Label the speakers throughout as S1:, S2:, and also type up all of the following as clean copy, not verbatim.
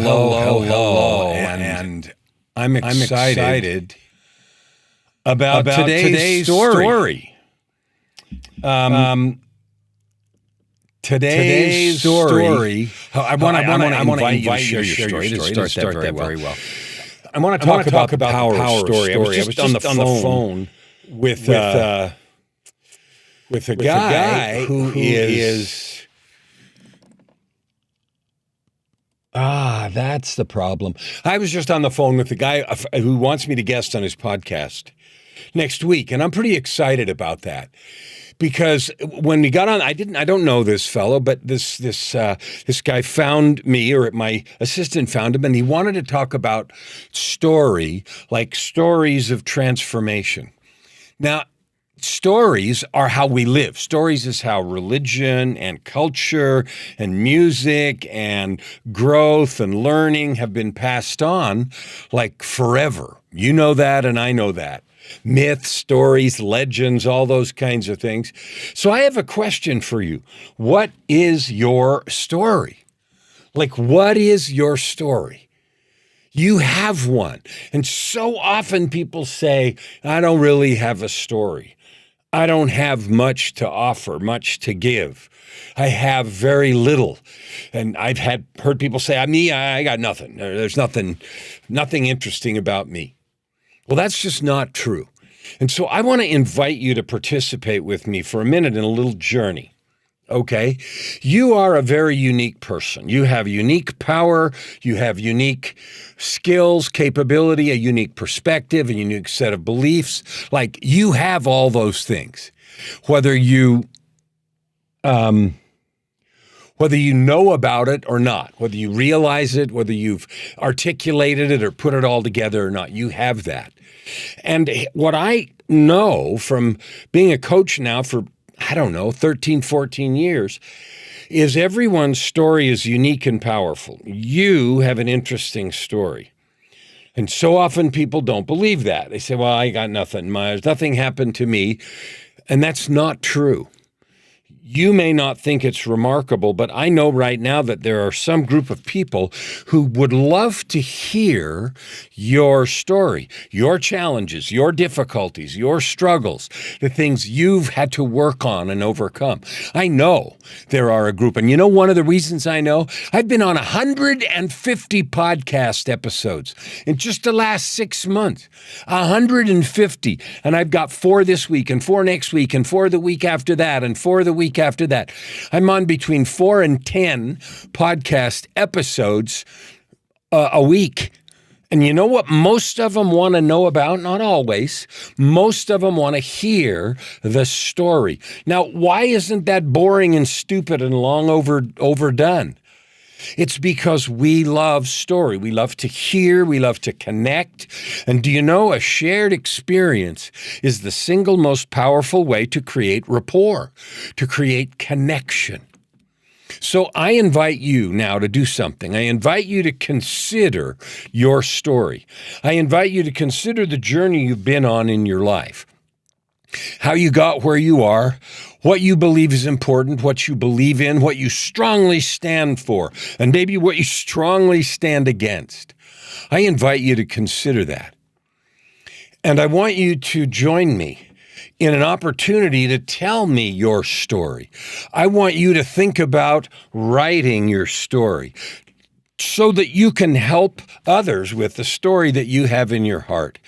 S1: Hello. And I'm excited about today's story. Today's story. I want to invite you to share your story. It didn't start that very well. I want to talk about the power story. I was just on the phone with a guy who is. That's the problem. I was just on the phone with the guy who wants me to guest on his podcast next week, and I'm pretty excited about that. Because when we got on, I don't know this fellow, but this guy found me, or my assistant found him, and he wanted to talk about stories of transformation. Now, stories are how we live. Stories is how religion and culture and music and growth and learning have been passed on like forever. You know that, and I know that. Myths, stories, legends, all those kinds of things. So I have a question for you. What is your story? What is your story? You have one. And so often people say, I don't really have a story. I don't have much to offer, much to give. I have very little. And I've heard people say, I got nothing. There's nothing interesting about me. Well, that's just not true. And so I want to invite you to participate with me for a minute in a little journey. Okay? You are a very unique person. You have unique power. You have unique skills, capability, a unique perspective, a unique set of beliefs. You have all those things. Whether you know about it or not, whether you realize it, whether you've articulated it or put it all together or not, you have that. And what I know from being a coach now for, 13, 14 years, is everyone's story is unique and powerful. You have an interesting story. And so often people don't believe that. They say, well, I got nothing. Nothing happened to me. And that's not true. You may not think it's remarkable, but I know right now that there are some group of people who would love to hear your story, your challenges, your difficulties, your struggles, the things you've had to work on and overcome. I know there are a group, and one of the reasons I know, I've been on 150 podcast episodes in just the last 6 months, 150, and I've got 4 this week and 4 next week and 4 the week after that and 4 the week after that. I'm on between 4 and 10 podcast episodes a week. And you know what most of them want to know about? Not always. Most of them want to hear the story. Now, why isn't that boring and stupid and long overdone? It's because we love story. We love to hear. We love to connect. And do you know, a shared experience is the single most powerful way to create rapport, to create connection. So I invite you now to do something. I invite you to consider your story. I invite you to consider the journey you've been on in your life. How you got where you are, what you believe is important, what you believe in, what you strongly stand for, and maybe what you strongly stand against. I invite you to consider that. And I want you to join me in an opportunity to tell me your story. I want you to think about writing your story, so that you can help others with the story that you have in your heart.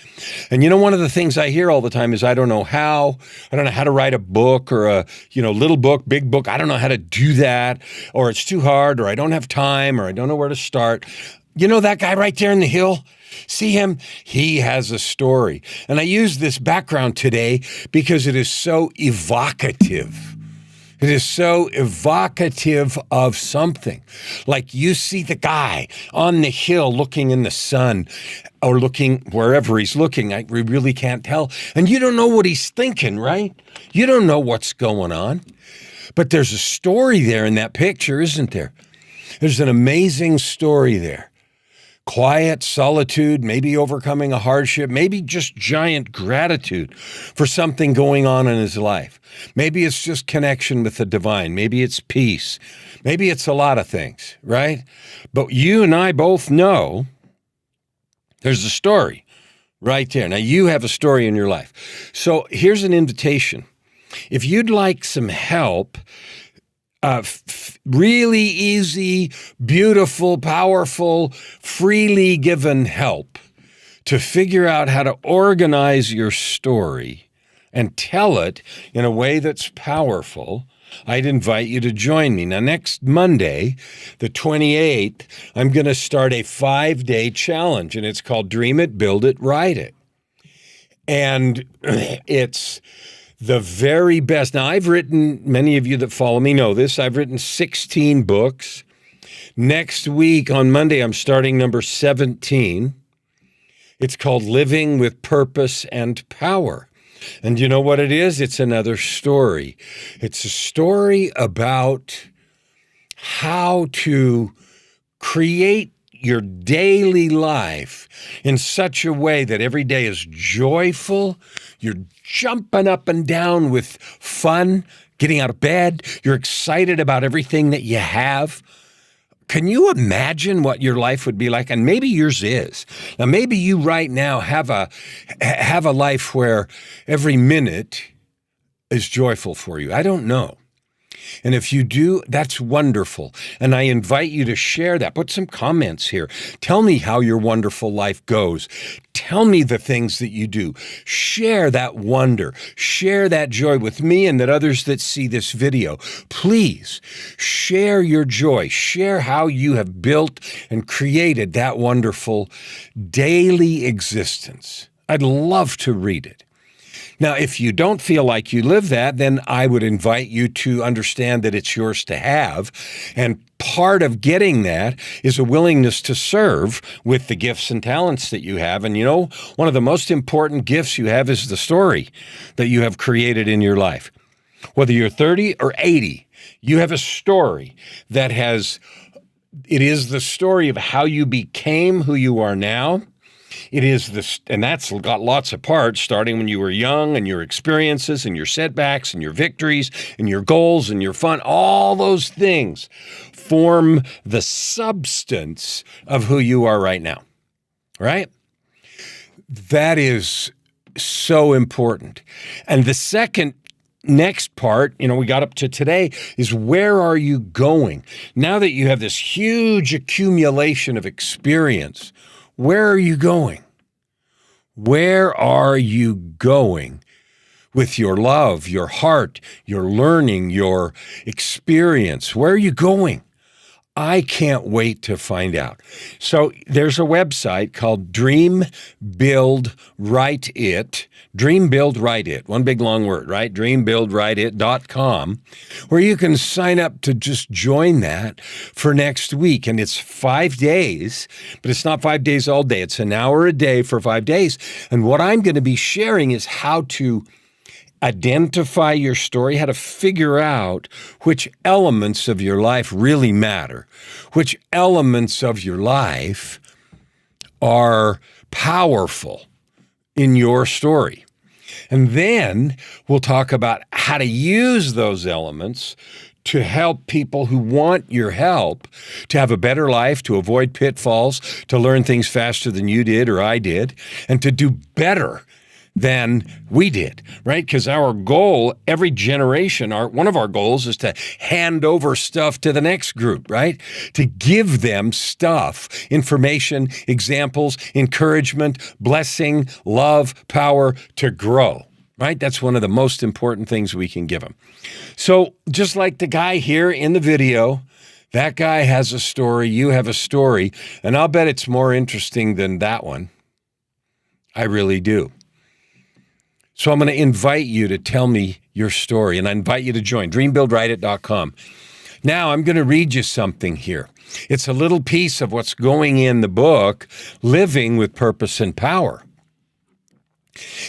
S1: And one of the things I hear all the time is, I don't know how to write a book, or a, little book, big book. I don't know how to do that, or it's too hard, or I don't have time, or I don't know where to start. That guy right there in the hill? See him? He has a story. And I use this background today because it is so evocative. It is so evocative of something. Like you see the guy on the hill looking in the sun, or looking wherever he's looking. We really can't tell. And you don't know what he's thinking, right? You don't know what's going on. But there's a story there in that picture, isn't there? There's an amazing story there. Quiet, solitude, maybe overcoming a hardship, maybe just giant gratitude for something going on in his life. Maybe it's just connection with the divine. Maybe it's peace. Maybe it's a lot of things, right? But you and I both know there's a story right there. Now, you have a story in your life. So here's an invitation. If you'd like some help, really easy, beautiful, powerful, freely given help to figure out how to organize your story and tell it in a way that's powerful, I'd invite you to join me. Now, next Monday, the 28th, I'm going to start a 5-day challenge, and it's called Dream It, Build It, Write It. And it's the very best. Now, I've written, many of you that follow me know this, I've written 16 books. Next week, on Monday, I'm starting number 17. It's called Living with Purpose and Power. And you know what it is? It's another story. It's a story about how to create your daily life in such a way that every day is joyful. You're jumping up and down with fun, getting out of bed. You're excited about everything that you have. Can you imagine what your life would be like? And maybe yours is. Now, maybe you right now have a life where every minute is joyful for you. I don't know. And if you do, that's wonderful. And I invite you to share that. Put some comments here. Tell me how your wonderful life goes. Tell me the things that you do. Share that wonder. Share that joy with me and that others that see this video. Please share your joy. Share how you have built and created that wonderful daily existence. I'd love to read it. Now, if you don't feel like you live that, then I would invite you to understand that it's yours to have. And part of getting that is a willingness to serve with the gifts and talents that you have. And you know, one of the most important gifts you have is the story that you have created in your life. Whether you're 30 or 80, you have a story that it is the story of how you became who you are now. It is this, and that's got lots of parts, starting when you were young and your experiences and your setbacks and your victories and your goals and your fun. All those things form the substance of who you are right now, right? That is so important. And the next part, we got up to today, is where are you going? Now that you have this huge accumulation of experience, where are you going? Where are you going with your love, your heart, your learning, your experience? Where are you going? I can't wait to find out. So there's a website called Dream Build Write It. Dream Build Write It. One big long word, right? dreambuildwriteit.com, where you can sign up to just join that for next week. And it's 5 days, but it's not 5 days all day. It's an hour a day for 5 days. And what I'm going to be sharing is how to identify your story, how to figure out which elements of your life really matter, which elements of your life are powerful in your story. And then we'll talk about how to use those elements to help people who want your help to have a better life, to avoid pitfalls, to learn things faster than you did or I did, and to do better than we did, right? Because our goal, every generation, one of our goals is to hand over stuff to the next group, right? To give them stuff, information, examples, encouragement, blessing, love, power to grow, right? That's one of the most important things we can give them. So just like the guy here in the video, that guy has a story, you have a story, and I'll bet it's more interesting than that one. I really do. So I'm going to invite you to tell me your story, and I invite you to join, dreambuildwriteit.com. Now I'm going to read you something here. It's a little piece of what's going in the book, Living with Purpose and Power.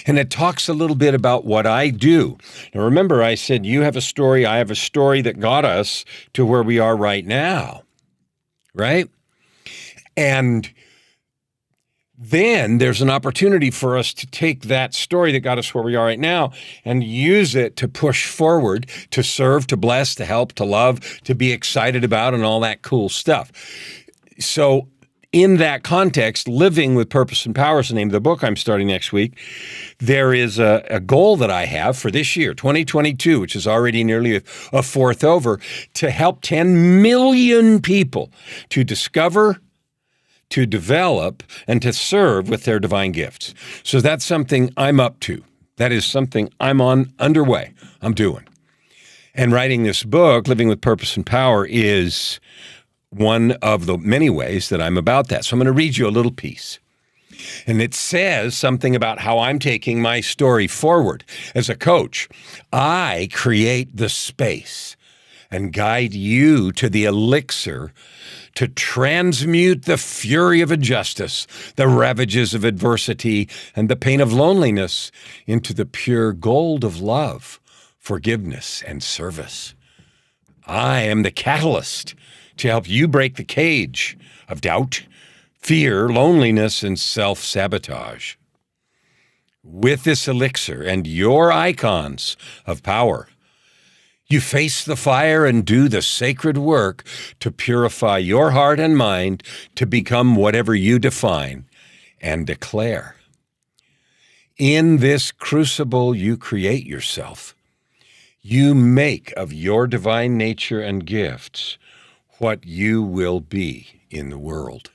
S1: And it talks a little bit about what I do. Now remember, I said you have a story, I have a story that got us to where we are right now, right? And then there's an opportunity for us to take that story that got us where we are right now and use it to push forward, to serve, to bless, to help, to love, to be excited about, and all that cool stuff. So in that context, Living with Purpose and Power is the name of the book I'm starting next week. There is a goal that I have for this year, 2022, which is already nearly a fourth over, to help 10 million people to discover, to develop, and to serve with their divine gifts. So that's something I'm up to. That is something I'm underway. I'm doing. And writing this book, Living with Purpose and Power, is one of the many ways that I'm about that. So I'm going to read you a little piece. And it says something about how I'm taking my story forward. As a coach, I create the space and guide you to the elixir to transmute the fury of injustice, the ravages of adversity, and the pain of loneliness into the pure gold of love, forgiveness, and service. I am the catalyst to help you break the cage of doubt, fear, loneliness, and self-sabotage. With this elixir and your icons of power, you face the fire and do the sacred work to purify your heart and mind to become whatever you define and declare. In this crucible, you create yourself. You make of your divine nature and gifts what you will be in the world.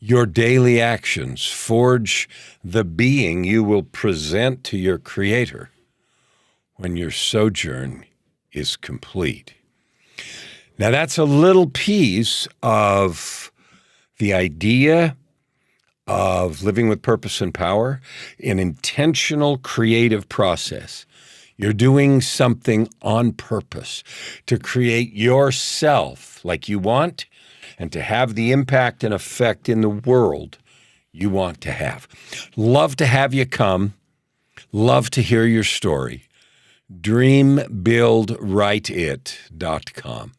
S1: Your daily actions forge the being you will present to your Creator when your sojourn is complete. Now, that's a little piece of the idea of living with purpose and power, an intentional creative process. You're doing something on purpose to create yourself like you want and to have the impact and effect in the world you want to have. Love to have you come. Love to hear your story. DreamBuildWriteIt.com.